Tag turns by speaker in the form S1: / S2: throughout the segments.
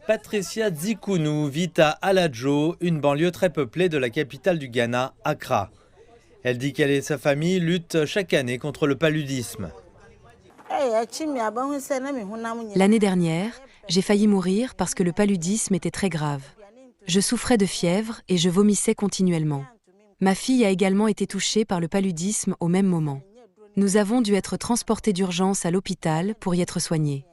S1: Patricia Dzikounou vit à Aladjo, une banlieue très peuplée de la capitale du Ghana, Accra. Elle dit qu'elle et sa famille luttent chaque année contre le paludisme.
S2: L'année dernière, j'ai failli mourir parce que le paludisme était très grave. Je souffrais de fièvre et je vomissais continuellement. Ma fille a également été touchée par le paludisme au même moment. Nous avons dû être transportés d'urgence à l'hôpital pour y être soignés.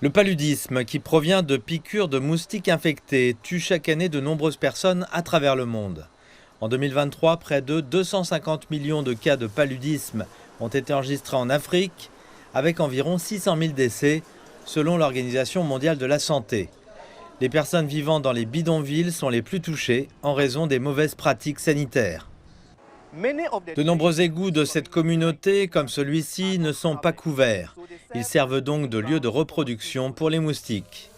S1: Le paludisme, qui provient de piqûres de moustiques infectés, tue chaque année de nombreuses personnes à travers le monde. En 2023, près de 250 millions de cas de paludisme ont été enregistrés en Afrique, avec environ 600 000 décès, selon l'Organisation mondiale de la santé. Les personnes vivant dans les bidonvilles sont les plus touchées en raison des mauvaises pratiques sanitaires. De nombreux égouts de cette communauté, comme celui-ci, ne sont pas couverts. Ils servent donc de lieu de reproduction pour les moustiques.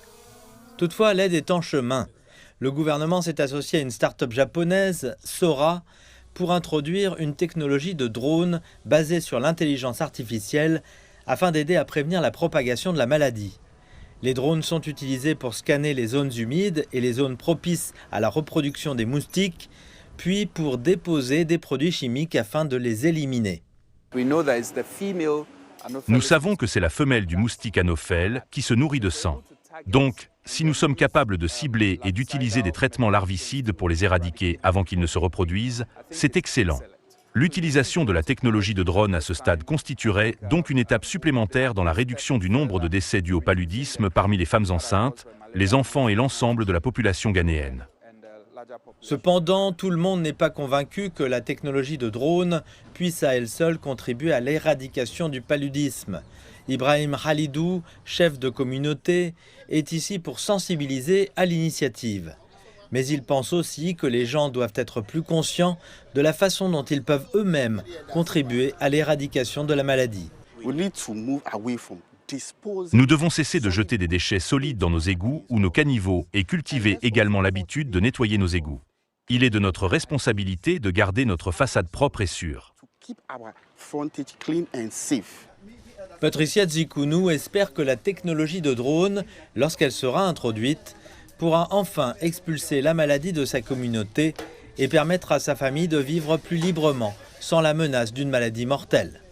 S1: Toutefois, l'aide est en chemin. Le gouvernement s'est associé à une start-up japonaise, Sora, pour introduire une technologie de drone basée sur l'intelligence artificielle afin d'aider à prévenir la propagation de la maladie. Les drones sont utilisés pour scanner les zones humides et les zones propices à la reproduction des moustiques, puis pour déposer des produits chimiques afin de les éliminer.
S3: Nous savons que c'est la femelle du moustique anophèle qui se nourrit de sang. Donc, si nous sommes capables de cibler et d'utiliser des traitements larvicides pour les éradiquer avant qu'ils ne se reproduisent, c'est excellent. L'utilisation de la technologie de drone à ce stade constituerait donc une étape supplémentaire dans la réduction du nombre de décès dus au paludisme parmi les femmes enceintes, les enfants et l'ensemble de la population ghanéenne.
S1: Cependant, tout le monde n'est pas convaincu que la technologie de drone puisse à elle seule contribuer à l'éradication du paludisme. Ibrahim Khalidou, chef de communauté, est ici pour sensibiliser à l'initiative. Mais il pense aussi que les gens doivent être plus conscients de la façon dont ils peuvent eux-mêmes contribuer à l'éradication de la maladie.
S3: Nous devons cesser de jeter des déchets solides dans nos égouts ou nos caniveaux et cultiver également l'habitude de nettoyer nos égouts. Il est de notre responsabilité de garder notre façade propre et sûre.
S1: Patricia Dzikounou espère que la technologie de drone, lorsqu'elle sera introduite, pourra enfin expulser la maladie de sa communauté et permettre à sa famille de vivre plus librement, sans la menace d'une maladie mortelle.